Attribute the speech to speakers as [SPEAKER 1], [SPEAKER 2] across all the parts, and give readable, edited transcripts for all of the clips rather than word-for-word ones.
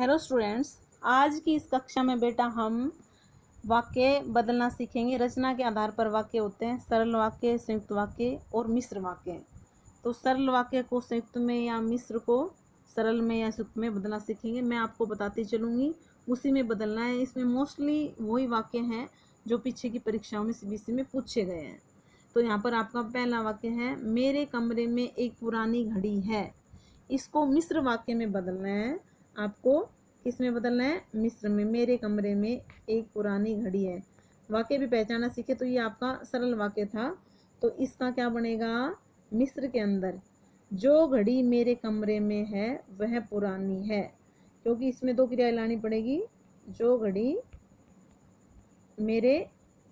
[SPEAKER 1] Hello students, आज की इस कक्षा में बेटा हम वाक्य बदलना सीखेंगे। रचना के आधार पर वाक्य होते हैं सरल वाक्य, संयुक्त वाक्य और मिश्र वाक्य। तो सरल वाक्य को संयुक्त में या मिश्र को सरल में या संयुक्त में बदलना सीखेंगे। मैं आपको बताती चलूँगी, उसी में बदलना है। इसमें मोस्टली वही वाक्य हैं जो पीछे की परीक्षाओं में सीबीएसई में पूछे गए हैं। तो यहाँ पर आपका पहला वाक्य है, मेरे कमरे में एक पुरानी घड़ी है। इसको मिश्र वाक्य में बदलना है। आपको किस में बदलना है? मिश्र में। मेरे कमरे में एक पुरानी घड़ी है। वाक्य भी पहचानना सीखे। तो ये आपका सरल वाक्य था, तो इसका क्या बनेगा? मिश्र के अंदर जो घड़ी मेरे कमरे में है वह पुरानी है, क्योंकि इसमें दो क्रियाएं लानी पड़ेगी। जो घड़ी मेरे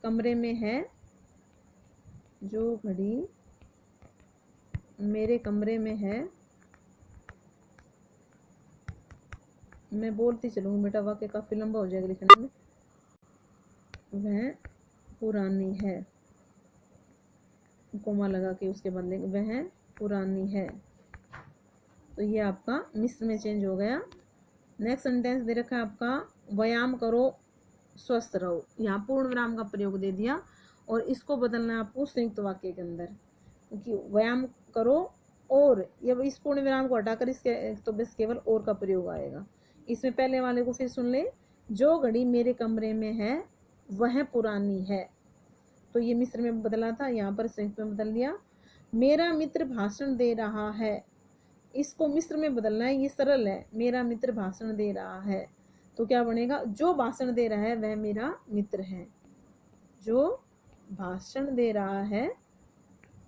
[SPEAKER 1] कमरे में है, जो घड़ी मेरे कमरे में है, मैं बोलती चलूँगी बेटा, वाक्य काफ़ी लंबा हो जाएगा लिखने में। वह पुरानी है, कोमा लगा के उसके बदले वह पुरानी है। तो ये आपका मिश्र में चेंज हो गया। नेक्स्ट सेंटेंस दे रखा है आपका, व्यायाम करो स्वस्थ रहो। यहाँ पूर्ण विराम का प्रयोग दे दिया और इसको बदलना है आपको संयुक्त वाक्य के अंदर, क्योंकि व्यायाम करो और ये इस पूर्ण विराम को हटाकर इसके तो बस केवल और का प्रयोग आएगा। इसमें पहले वाले को फिर सुन ले, जो घड़ी मेरे कमरे में है वह पुरानी है। तो ये मिश्र में बदला था, यहाँ पर संयुक्त में बदल दिया। मेरा मित्र भाषण दे रहा है, इसको मिश्र में बदलना है। ये सरल है, मेरा मित्र भाषण दे रहा है। तो क्या बनेगा? जो भाषण दे रहा है वह मेरा मित्र है। जो भाषण दे रहा है,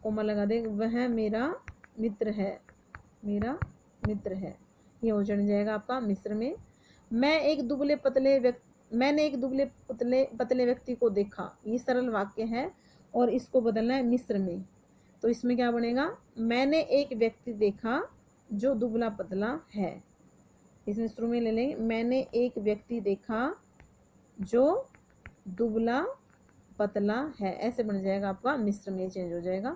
[SPEAKER 1] कोमा लगा दे, वह मेरा मित्र है, मेरा मित्र है। ये हो जाएगा आपका मिश्र में। मैंने एक दुबले पतले व्यक्ति को देखा। ये सरल वाक्य है और इसको बदलना है मिश्र में। तो इसमें क्या बनेगा? मैंने एक व्यक्ति देखा जो दुबला पतला है। इसमें शुरू में ले लेंगे, मैंने एक व्यक्ति देखा जो दुबला पतला है। ऐसे बन जाएगा आपका, मिश्र में चेंज हो जाएगा।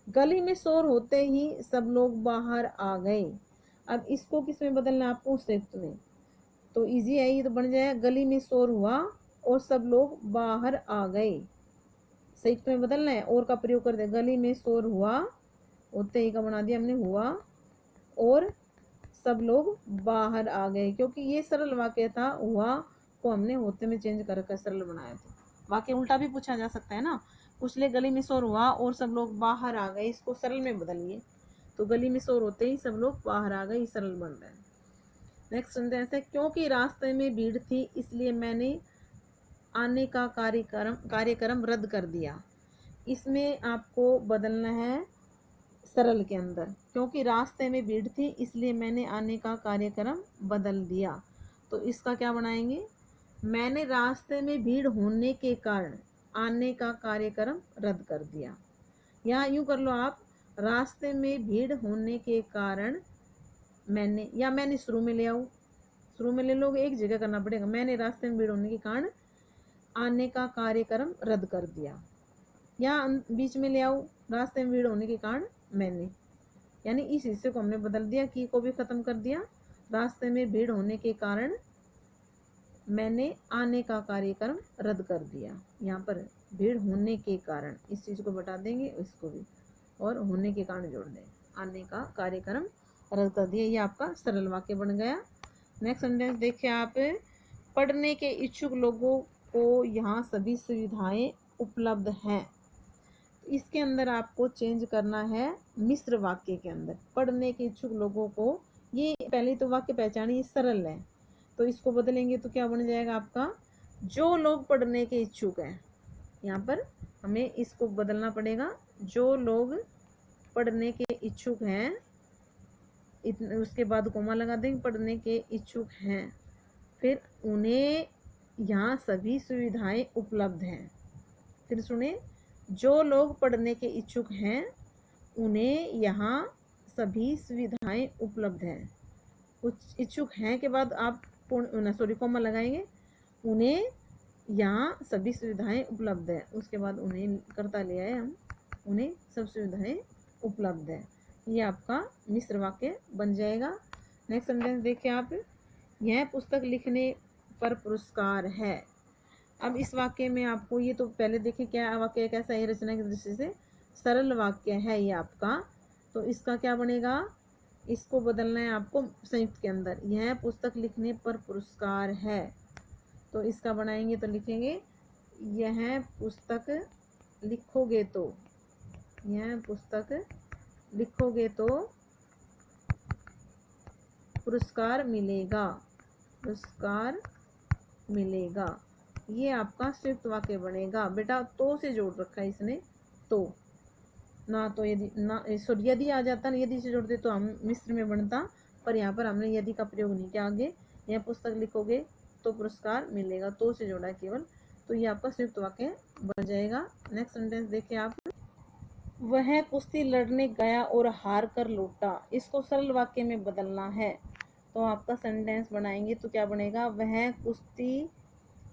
[SPEAKER 1] गली में शोर होते ही सब लोग बाहर आ गए। अब इसको किस में बदलना है आपको? संयुक्त में। तो इजी है ये, तो बन जाएगा गली में शोर हुआ और सब लोग बाहर आ गए। संयुक्त में बदलना है, और का प्रयोग कर दे। गली में शोर हुआ, होते ही का बना दिया हमने हुआ, और सब लोग बाहर आ गए, क्योंकि ये सरल वाक्य था। हुआ को हमने होते में चेंज करके सरल बनाया था। वाक्य उल्टा भी पूछा जा सकता है ना। कुछ ले गली में शोर हुआ और सब लोग बाहर आ गए, इसको सरल में बदलिए। तो गली में शोर होते ही सब लोग बाहर आ गए, सरल बन रहा है। नेक्स्ट सेंटेंस है, क्योंकि रास्ते में भीड़ थी इसलिए मैंने आने का कार्यक्रम रद्द कर दिया। इसमें आपको बदलना है सरल के अंदर, क्योंकि रास्ते में भीड़ थी इसलिए मैंने आने का कार्यक्रम बदल दिया। तो इसका क्या बनाएंगे? मैंने रास्ते में भीड़ होने के कारण आने का कार्यक्रम रद्द कर दिया। यहाँ यूँ कर लो आप, रास्ते में भीड़ होने के कारण मैंने, या मैंने शुरू में ले आओ, शुरू में ले लोगे, एक जगह करना पड़ेगा। मैंने रास्ते में भीड़ होने के कारण आने का कार्यक्रम रद्द कर दिया, या बीच में ले आओ, रास्ते में भीड़ होने के कारण मैंने, यानी इस हिस्से को हमने बदल दिया, की को भी खत्म कर दिया। रास्ते में भीड़ होने के कारण मैंने आने का कार्यक्रम रद्द कर दिया। यहाँ पर भीड़ होने के कारण इस चीज़ को बता देंगे, इसको भी, और होने के कारण जोड़ दें। आने का कार्यक्रम रद्द कर दिया। ये आपका सरल वाक्य बन गया। नेक्स्ट सेंटेंस देखिए आप, पढ़ने के इच्छुक लोगों को यहाँ सभी सुविधाएं उपलब्ध हैं। इसके अंदर आपको चेंज करना है मिश्र वाक्य के अंदर। पढ़ने के इच्छुक लोगों को, ये पहले तो वाक्य पहचानिए सरल है, तो इसको बदलेंगे तो क्या बन जाएगा आपका? जो लोग पढ़ने के इच्छुक हैं। यहाँ पर हमें इसको बदलना पड़ेगा, जो लोग पढ़ने के इच्छुक हैं, उसके बाद कोमा लगा देंगे, पढ़ने के इच्छुक हैं, फिर उन्हें यहाँ सभी सुविधाएं उपलब्ध हैं। फिर सुने, जो लोग पढ़ने के इच्छुक हैं उन्हें यहाँ सभी सुविधाएं उपलब्ध हैं। कुछ इच्छुक हैं के बाद आप कोमा लगाएंगे, उन्हें यहाँ सभी सुविधाएं उपलब्ध है, उसके बाद उन्हें करता ले आए हम, उन्हें सब सुविधाएं उपलब्ध है। ये आपका मिश्र वाक्य बन जाएगा। नेक्स्ट सेंटेंस देखिए आप, यह पुस्तक लिखने पर पुरस्कार है। अब इस वाक्य में आपको ये तो पहले देखें क्या वाक्य कैसा है, रचना की दृष्टि से सरल वाक्य है ये आपका। तो इसका क्या बनेगा, इसको बदलना है आपको संयुक्त के अंदर। यह पुस्तक लिखने पर पुरस्कार है, तो इसका बनाएंगे तो लिखेंगे यह पुस्तक लिखोगे तो, यह पुस्तक लिखोगे तो पुरस्कार मिलेगा, पुरस्कार मिलेगा। ये आपका संयुक्त वाक्य बनेगा। बेटा तो से जोड़ रखा है इसने, तो ना तो यदि ना सॉरी यदि आ जाता ना, यदि से जोड़ते तो हम मिश्र में बनता, पर यहाँ पर हमने यदि का प्रयोग नहीं किया। आगे यह पुस्तक लिखोगे तो पुरस्कार मिलेगा, तो से जोड़ा है केवल, तो ये आपका संयुक्त वाक्य बन जाएगा। नेक्स्ट सेंटेंस देखिए आप, वह कुश्ती लड़ने गया और हार कर लौटा। इसको सरल वाक्य में बदलना है, तो आपका सेंटेंस बनाएंगे तो क्या बनेगा, वह कुश्ती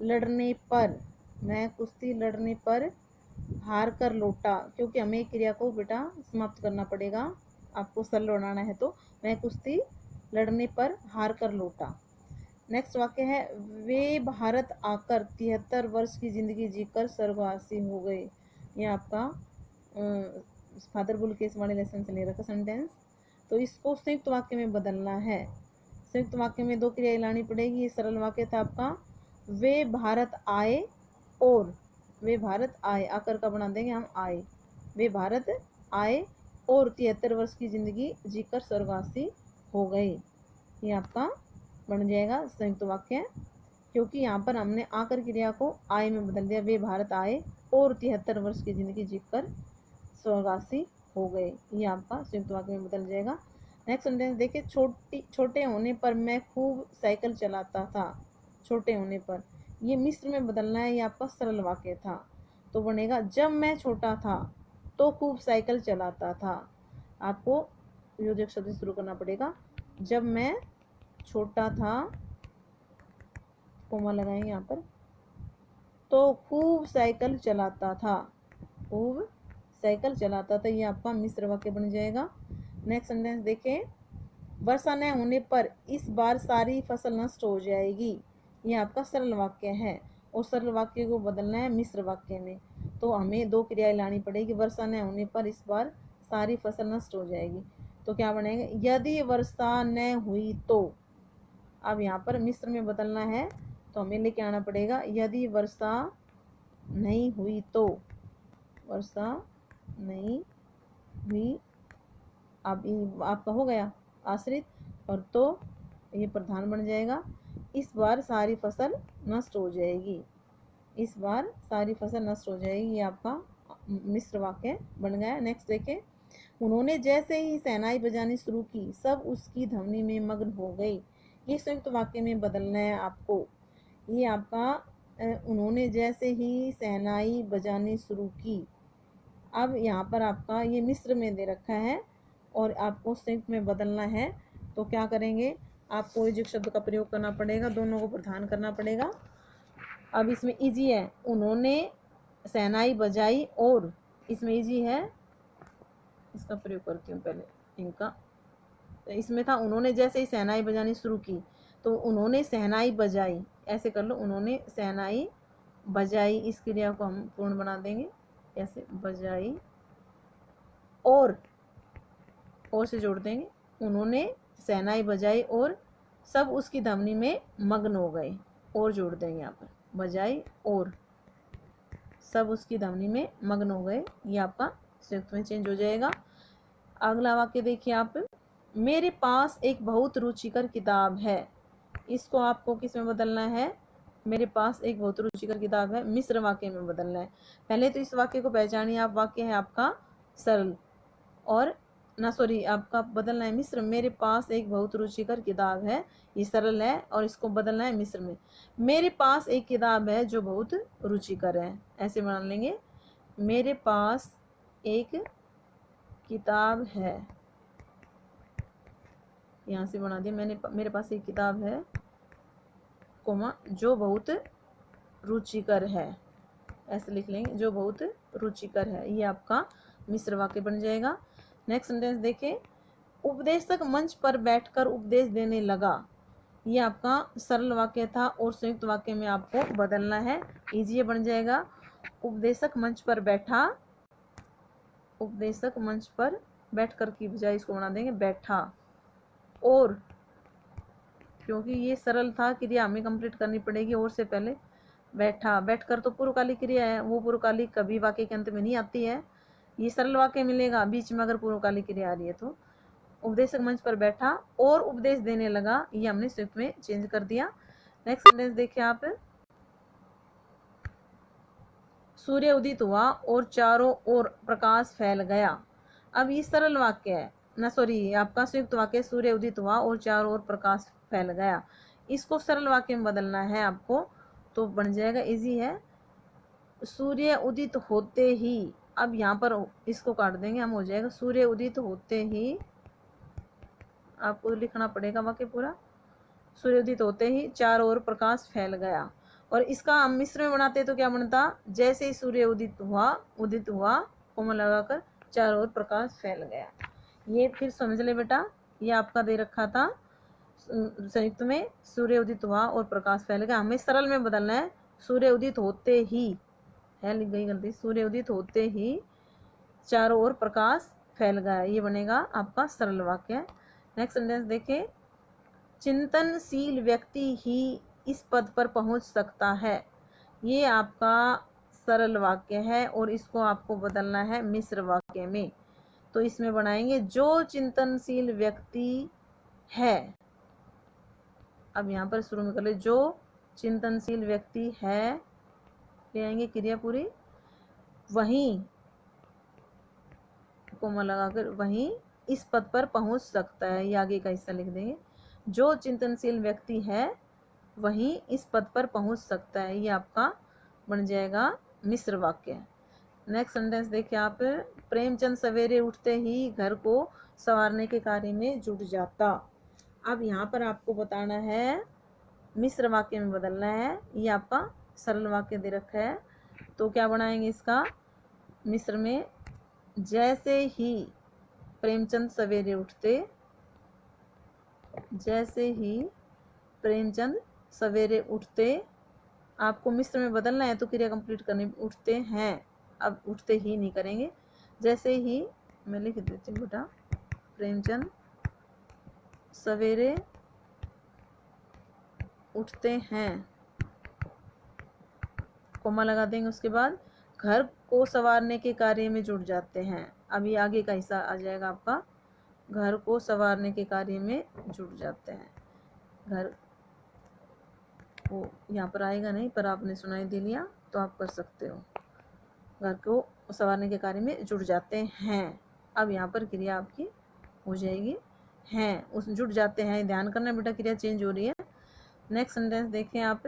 [SPEAKER 1] लड़ने पर, वह कुश्ती लड़ने पर हार कर लौटा, क्योंकि हमें क्रिया को बेटा समाप्त करना पड़ेगा, आपको सरल बनाना है। तो वह कुश्ती लड़ने पर हार कर लौटा। नेक्स्ट वाक्य है, वे भारत आकर 73 वर्ष की जिंदगी जीकर स्वर्गवासी हो गए। ये आपका फादर बुल केस वाले लेसन से ले रखा सेंटेंस। तो इसको संयुक्त वाक्य में बदलना है। संयुक्त वाक्य में दो क्रियाएं लानी पड़ेगी। ये सरल वाक्य था आपका, वे भारत आए और, वे भारत आए, आकर का बना देंगे हम आए, वे भारत आए और 73 वर्ष की जिंदगी जीकर स्वर्गवासी हो गए। ये आपका बन जाएगा संयुक्त वाक्य, क्योंकि यहाँ पर हमने आकर क्रिया को आए में बदल दिया। वे भारत आए और 73 वर्ष की जिंदगी जीकर स्वर्गवासी हो गए, ये आपका संयुक्त वाक्य में बदल जाएगा। नेक्स्ट सेंटेंस देखिए, छोटे होने पर मैं खूब साइकिल चलाता था। छोटे होने पर, ये मिश्र में बदलना है, ये आपका सरल वाक्य था, तो बनेगा जब मैं छोटा था तो खूब साइकिल चलाता था। आपको योजक शब्द शुरू करना पड़ेगा, जब मैं छोटा था, कोमा लगाएंगे यहाँ पर, तो खूब साइकिल चलाता था, खूब साइकिल चलाता था, ये आपका मिश्र वाक्य बन जाएगा। नेक्स्ट सेंटेंस देखें, वर्षा न होने पर इस बार सारी फसल नष्ट हो जाएगी। ये आपका सरल वाक्य है, और सरल वाक्य को बदलना है मिश्र वाक्य में, तो हमें दो क्रियाएं लानी पड़ेगी। वर्षा न होने पर इस बार सारी फसल नष्ट हो जाएगी, तो क्या बनेगा, यदि वर्षा न हुई तो। अब यहाँ पर मिश्र में बदलना है, तो हमें लेके आना पड़ेगा, यदि वर्षा नहीं हुई तो, वर्षा नहीं हुई। अब आपका हो गया आश्रित, और तो ये प्रधान बन जाएगा, इस बार सारी फसल नष्ट हो जाएगी, इस बार सारी फसल नष्ट हो जाएगी, ये आपका मिश्र वाक्य बन गया। नेक्स्ट देखें, उन्होंने जैसे ही शहनाई बजानी शुरू की सब उसकी ध्वनि में मग्न हो गई। ये संयुक्त वाक्य में बदलना है आपको। ये आपका उन्होंने जैसे ही शहनाई बजानी शुरू की। अब यहाँ पर आपका ये मिश्र में दे रखा है और आपको संयुक्त में बदलना है, तो क्या करेंगे, आपको योजक शब्द का प्रयोग करना पड़ेगा, दोनों को प्रधान करना पड़ेगा। अब इसमें इजी है, उन्होंने शहनाई बजाई, और इसमें इजी है, इसका प्रयोग करती हूँ पहले इनका। इसमें था उन्होंने जैसे ही शहनाई बजानी शुरू की, तो उन्होंने शहनाई बजाई, ऐसे कर लो, उन्होंने शहनाई बजाई, इस क्रिया को हम पूर्ण बना देंगे, ऐसे बजाई, और से जोड़ देंगे, उन्होंने शहनाई बजाई और सब उसकी ध्वनि में मग्न हो गए, और जोड़ देंगे यहाँ पर, बजाई और सब उसकी ध्वनि में मग्न हो गए, ये आपका संयुक्त में चेंज हो जाएगा। अगला वाक्य देखिए आप, मेरे पास एक बहुत रुचिकर किताब है। इसको आपको किस में बदलना है, मेरे पास एक बहुत रुचिकर किताब है, मिश्र वाक्य में बदलना है। पहले तो इस वाक्य को पहचानिए आप, वाक्य है आपका सरल, और ना सॉरी आपका बदलना है मिश्र। मेरे पास एक बहुत रुचिकर किताब है, ये सरल है, और इसको बदलना है मिश्र में। मेरे पास एक किताब है जो बहुत रुचिकर है, ऐसे बना लेंगे, मेरे पास एक किताब है, यहाँ से बना दिया मैंने, मेरे पास एक किताब है, कोमा जो बहुत रुचिकर है, ऐसे लिख लेंगे, जो बहुत रुचिकर है, ये आपका मिश्र वाक्य बन जाएगा। नेक्स्ट सेंटेंस देखें, उपदेशक मंच पर बैठकर उपदेश देने लगा। ये आपका सरल वाक्य था और संयुक्त वाक्य में आपको बदलना है। इजी बन जाएगा। उपदेशक मंच पर बैठा, उपदेशक मंच पर बैठकर की बजाय इसको बना देंगे बैठा। और क्योंकि ये सरल था, क्रिया हमें कंप्लीट करनी पड़ेगी और से पहले बैठा। बैठकर तो पूर्वकालिक क्रिया है, वो पूर्वकालिक कभी वाक्य के अंत में नहीं आती है। ये सरल वाक्य मिलेगा बीच में अगर पूर्वकालिक क्रिया आ रही है तो। उपदेशक मंच पर बैठा और उपदेश देने लगा, ये हमने संयुक्त में चेंज कर दिया। नेक्स्ट सेंटेंस देखिए आप। सूर्य उदित हुआ और चारों ओर प्रकाश फैल गया। अब ये सरल वाक्य है ना, सॉरी आपका संयुक्त वाक्य, सूर्य उदित हुआ और चारों ओर प्रकाश फैल गया। इसको सरल वाक्य में बदलना है आपको, तो बन जाएगा, इजी है। सूर्य उदित होते ही, अब यहाँ पर इसको काट देंगे हम, हो जाएगा सूर्य उदित होते ही, आपको लिखना पड़ेगा वाक्य पूरा। सूर्य उदित होते ही चारों ओर प्रकाश फैल गया। और इसका हम मिश्र में बनाते तो क्या बनता, जैसे ही सूर्य उदित हुआ कोमा लगाकर चारों ओर प्रकाश फैल गया। ये फिर समझ ले बेटा, ये आपका दे रखा था संयुक्त में, सूर्य उदित हुआ और प्रकाश फैल गया। हमें सरल में बदलना है, सूर्य उदित होते ही है, लिख गई गलती, सूर्य उदित होते ही चारों ओर प्रकाश फैल गया, ये बनेगा आपका सरल वाक्य। नेक्स्ट सेंटेंस देखें। चिंतनशील व्यक्ति ही इस पद पर पहुंच सकता है। ये आपका सरल वाक्य है और इसको आपको बदलना है मिश्र वाक्य में। तो इसमें बनाएंगे जो चिंतनशील व्यक्ति है। अब यहाँ पर शुरू में कर ले, जो चिंतनशील व्यक्ति है, ले आएंगे क्रिया पूरी, वहीं कोमा लगाकर वहीं इस पद पर पहुंच सकता है, ये आगे का हिस्सा लिख देंगे। जो चिंतनशील व्यक्ति है वहीं इस पद पर पहुंच सकता है, ये आपका बन जाएगा मिश्र वाक्य। नेक्स्ट सेंटेंस देखिए आप। प्रेमचंद सवेरे उठते ही घर को संवारने के कार्य में जुट जाता। अब यहाँ पर आपको बताना है, मिश्र वाक्य में बदलना है। ये आपका सरल वाक्य दे रखा है, तो क्या बनाएंगे इसका मिश्र में, जैसे ही प्रेमचंद सवेरे उठते, जैसे ही प्रेमचंद सवेरे उठते, आपको मिश्र में बदलना है तो क्रिया कंप्लीट करनी, उठते हैं, अब उठते ही नहीं करेंगे। जैसे ही, मैं लिख देती हूँ बेटा, प्रेमचंद सवेरे उठते हैं, कोमा लगा देंगे, उसके बाद घर को संवारने के कार्य में जुट जाते हैं। अब ये आगे का हिस्सा आ जाएगा आपका, घर को संवारने के कार्य में जुट जाते हैं। घर को यहाँ पर आएगा नहीं, पर आपने सुनाई दे लिया तो आप कर सकते हो। घर को संवारने के कार्य में जुट जाते हैं। अब यहाँ पर क्रिया आपकी हो जाएगी हैं, उस जुट जाते हैं, ध्यान करना बेटा, क्रिया चेंज हो रही है। नेक्स्ट सेंटेंस देखें आप।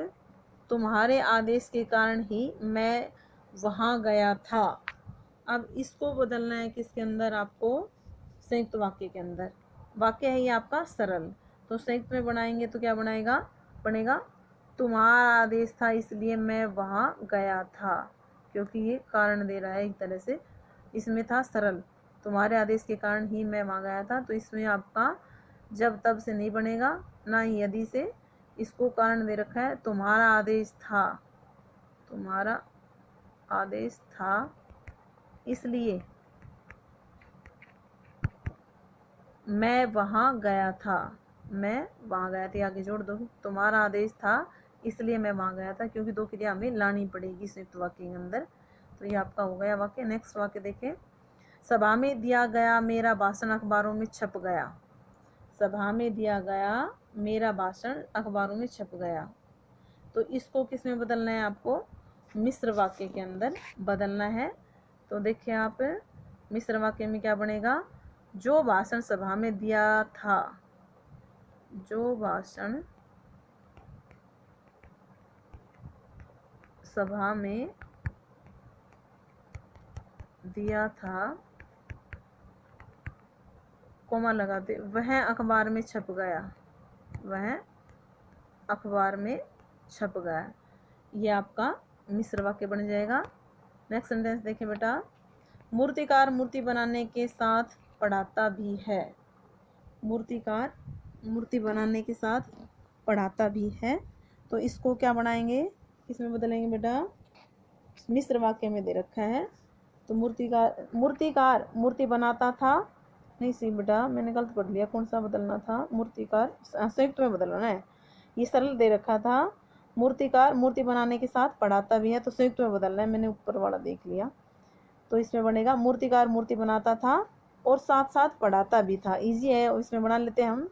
[SPEAKER 1] तुम्हारे आदेश के कारण ही मैं वहाँ गया था। अब इसको बदलना है किसके अंदर, आपको संयुक्त वाक्य के अंदर। वाक्य है ये आपका सरल, तो संयुक्त में बनाएंगे तो क्या बनेगा, तुम्हारा आदेश था इसलिए मैं वहाँ गया था, क्योंकि ये कारण दे रहा है एक तरह से। इसमें था सरल, तुम्हारे आदेश के कारण ही मैं वहाँ गया था, तो इसमें आपका जब तब से नहीं बनेगा, ना ही यदि से। इसको कारण दे रखा है, तुम्हारा आदेश था, तुम्हारा आदेश था इसलिए मैं वहाँ गया था, मैं वहाँ गया था, आगे जोड़ दो, तुम्हारा आदेश था इसलिए मैं वहाँ गया था, क्योंकि दो क्रिया हमें लानी पड़ेगी संयुक्त वाक्य के अंदर। तो ये आपका हो गया वाक्य। नेक्स्ट वाक्य देखें। सभा में दिया गया मेरा भाषण अखबारों में छप गया। सभा में दिया गया मेरा भाषण अखबारों में छप गया, तो इसको किस में बदलना है, आपको मिश्र वाक्य के अंदर बदलना है। तो देखिए आप, मिश्र वाक्य में क्या बनेगा, जो भाषण सभा में दिया था, जो भाषण सभा में दिया था, कोमा लगाते, वह अखबार में छप गया, वह अखबार में छप गया, ये आपका मिश्र वाक्य बन जाएगा। नेक्स्ट सेंटेंस देखें बेटा। मूर्तिकार मूर्ति बनाने के साथ पढ़ाता भी है। मूर्तिकार मूर्ति बनाने के साथ पढ़ाता भी है। तो इसको क्या बनाएंगे, इसमें बदलेंगे बेटा, मिश्र वाक्य में दे रखा है। तो मूर्तिकार मूर्ति बनाता था, नहीं सी बेटा मैंने गलत पढ़ लिया, कौन सा बदलना था, मूर्तिकार संयुक्त में बदलना है, ये सरल दे रखा था। मूर्तिकार मूर्ति बनाने के साथ पढ़ाता भी है, तो संयुक्त में बदलना है, मैंने ऊपर वाला देख लिया। तो इसमें बनेगा मूर्तिकार मूर्ति बनाता था और साथ साथ पढ़ाता भी था। इजी है, इसमें बना लेते हैं हम,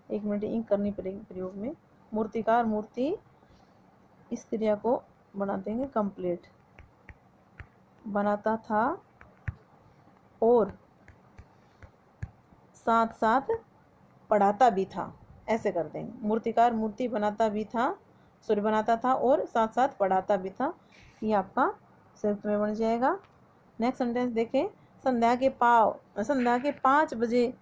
[SPEAKER 1] 1 मिनट इंक करनी पड़ेगी प्रयोग में। मूर्तिकार मूर्ति, इस क्रिया को बना देंगे कंप्लीट, बनाता था और साथ साथ पढ़ाता भी था, ऐसे कर देंगे। मूर्तिकार मूर्ति बनाता भी था, सॉरी बनाता था और साथ साथ पढ़ाता भी था, ये आपका संयुक्त में बन जाएगा। नेक्स्ट सेंटेंस देखें, संध्या के 5 बजे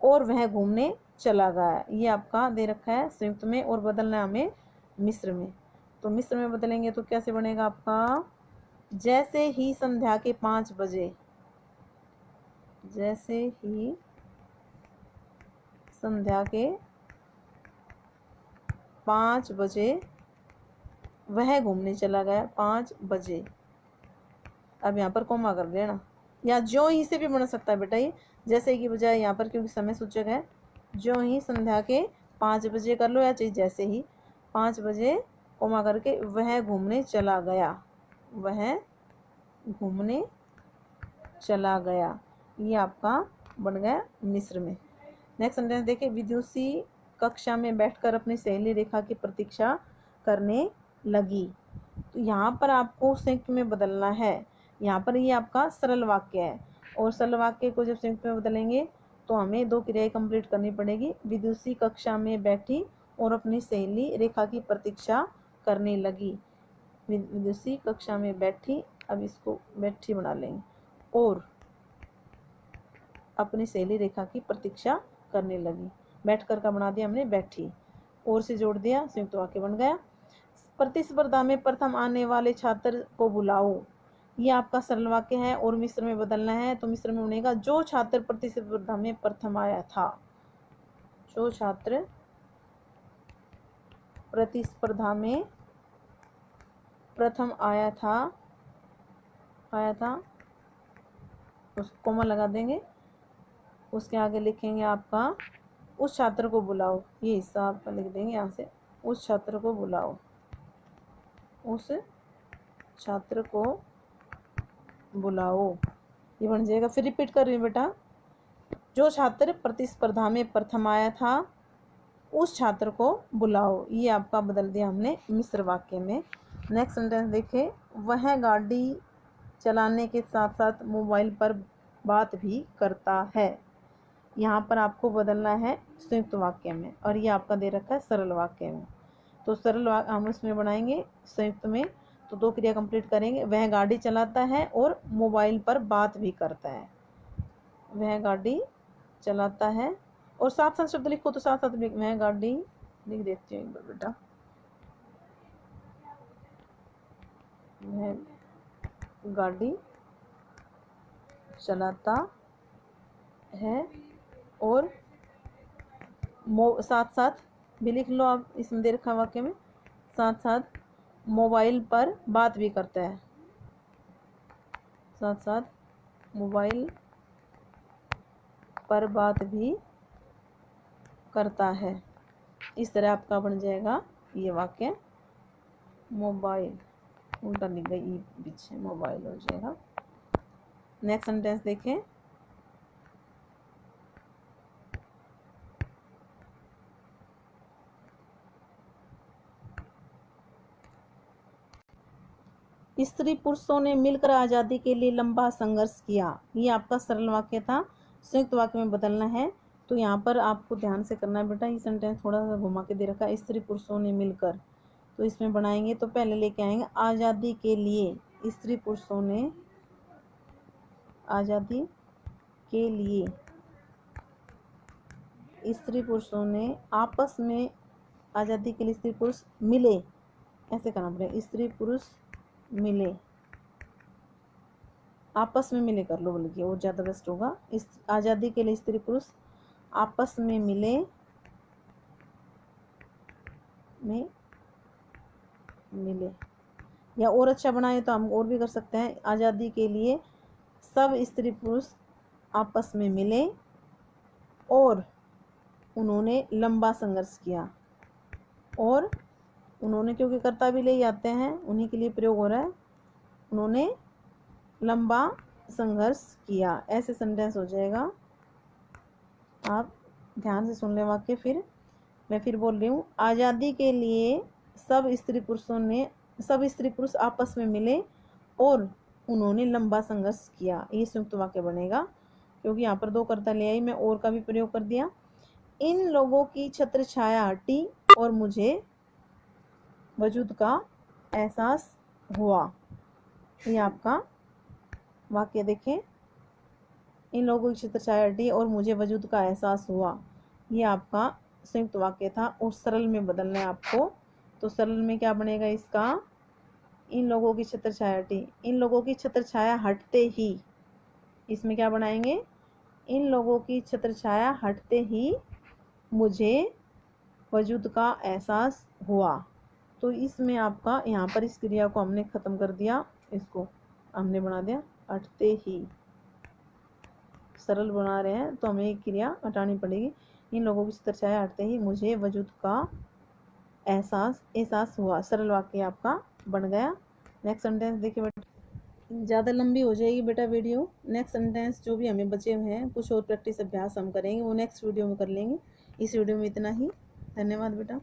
[SPEAKER 1] और वह घूमने चला गया, ये आपका दे रखा है संयुक्त में और बदलना है हमें मिश्र में। तो मिश्र में बदलेंगे तो कैसे बनेगा आपका, जैसे ही संध्या के 5 बजे, जैसे ही संध्या के 5 बजे वह घूमने चला गया, 5 बजे। अब यहाँ पर कोमा कर देना, या जो ही से भी बन सकता है बेटा, ये जैसे की बजाय यहाँ पर क्योंकि समय सूचक है, जो ही संध्या के 5 बजे कर लो, या चाहिए जैसे ही 5 बजे कोमा करके वह घूमने चला गया, वह घूमने चला गया, ये आपका बन गया मिश्र में। नेक्स्ट सेंटेंस देखिए, विदुषी कक्षा में बैठकर अपनी सहेली रेखा की प्रतीक्षा करने लगी। तो यहाँ पर आपको संयुक्त में बदलना है, यहाँ पर ये आपका सरल वाक्य है और सरल वाक्य को जब संयुक्त में बदलेंगे तो हमें 2 क्रियाएं कंप्लीट करनी पड़ेगी। विदुषी कक्षा में बैठी और अपनी सहेली रेखा की प्रतीक्षा करने लगी। विदुषी कक्षा में बैठी, अब इसको बैठी बना लेंगे, और अपनी सहेली रेखा की प्रतीक्षा करने लगी, बैठकर का बना दिया हमने बैठी, और से जोड़ दिया, संयुक्त वाक्य बन गया। प्रतिस्पर्धा में प्रथम आने वाले छात्र को बुलाओ, ये आपका सरल वाक्य है और मिश्र में बदलना है। तो मिश्र में बनेगा, जो छात्र प्रतिस्पर्धा में प्रथम आया था, जो छात्र प्रतिस्पर्धा में प्रथम आया था उसको कोमा लगा देंगे, उसके आगे लिखेंगे आपका उस छात्र को बुलाओ, ये हिस्सा आपका लिख देंगे यहाँ से, उस छात्र को बुलाओ, उस छात्र को बुलाओ, ये बन जाएगा। फिर रिपीट कर रही हूँ बेटा, जो छात्र प्रतिस्पर्धा में प्रथम आया था उस छात्र को बुलाओ, ये आपका बदल दिया हमने मिश्र वाक्य में। नेक्स्ट सेंटेंस देखें, वह गाड़ी चलाने के साथ साथ मोबाइल पर बात भी करता है, यहाँ पर आपको बदलना है संयुक्त वाक्य में और ये आपका दे रखा है सरल वाक्य में। तो सरल वाक्य हम इसमें बनाएंगे संयुक्त में, तो 2 क्रिया कंप्लीट करेंगे, वह गाड़ी चलाता है और मोबाइल पर बात भी करता है, वह गाड़ी चलाता है, और साथ साथ शब्द लिखो तो साथ साथ वह गाड़ी लिख देती हूँ एक बार बेटा, वह गाड़ी चलाता है और साथ साथ भी लिख लो आप, इसमें दे रखा वाक्य में, साथ साथ मोबाइल पर बात भी करता है, साथ साथ मोबाइल पर बात भी करता है। इस तरह आपका बन जाएगा ये वाक्य, मोबाइल उल्टा लिख गई पीछे, मोबाइल हो जाएगा। नेक्स्ट सेंटेंस देखें, स्त्री पुरुषों ने मिलकर आज़ादी के लिए लंबा संघर्ष किया, ये आपका सरल वाक्य था, संयुक्त वाक्य में बदलना है। तो यहाँ पर आपको ध्यान से करना है बेटा, ये सेंटेंस थोड़ा सा घुमा के दे रखा है, स्त्री पुरुषों ने मिलकर, तो इसमें बनाएंगे तो पहले लेके आएंगे आज़ादी के लिए, स्त्री पुरुषों ने आज़ादी के लिए, स्त्री पुरुषों ने आपस में आज़ादी के लिए स्त्री पुरुष मिले, ऐसे करना पड़ेगा, स्त्री पुरुष मिले, आपस में मिले कर लो बल्कि वो ज़्यादा बेस्ट होगा। इस आज़ादी के लिए स्त्री पुरुष आपस में मिले में मिले। या और अच्छा बनाए तो हम और भी कर सकते हैं, आज़ादी के लिए सब स्त्री पुरुष आपस में मिले और उन्होंने लंबा संघर्ष किया। और उन्होंने, क्योंकि कर्ता भी ले जाते हैं, उन्हीं के लिए प्रयोग हो रहा है, उन्होंने लंबा संघर्ष किया। ऐसे सेंटेंस हो जाएगा। आप ध्यान से सुन लें वाक्य। फिर मैं फिर बोल रही हूँ, आज़ादी के लिए सब स्त्री पुरुष आपस में मिले और उन्होंने लंबा संघर्ष किया। ये संयुक्त वाक्य बनेगा, क्योंकि यहाँ पर दो कर्ता ले आई, मैं और का भी प्रयोग कर दिया। इन लोगों की छत्र छाया हटी और मुझे वजूद का एहसास हुआ। ये आपका वाक्य देखें, इन लोगों की छत्र छाया हटी और मुझे वजूद का एहसास हुआ। ये आपका संयुक्त वाक्य था। और सरल में बदलना है आपको। तो सरल में क्या बनेगा इसका, इन लोगों की छत्र छाया हटी, इन लोगों की छत्र छाया हटते ही, इसमें क्या बनाएंगे, इन लोगों की छत्र छाया हटते ही मुझे वजूद का एहसास हुआ। तो इसमें आपका यहाँ पर इस क्रिया को हमने ख़त्म कर दिया, इसको हमने बना दिया हटते ही। सरल बना रहे हैं तो हमें एक क्रिया हटानी पड़ेगी। इन लोगों की छत्र छाया हटते ही मुझे वजूद का एहसास हुआ। सरल वाक्य आपका बन गया। नेक्स्ट सेंटेंस देखिए बेटा, ज़्यादा लंबी हो जाएगी बेटा वीडियो। नेक्स्ट सेंटेंस जो भी हमें बचे हुए हैं, कुछ और प्रैक्टिस अभ्यास हम करेंगे, वो नेक्स्ट वीडियो में कर लेंगे। इस वीडियो में इतना ही। धन्यवाद बेटा।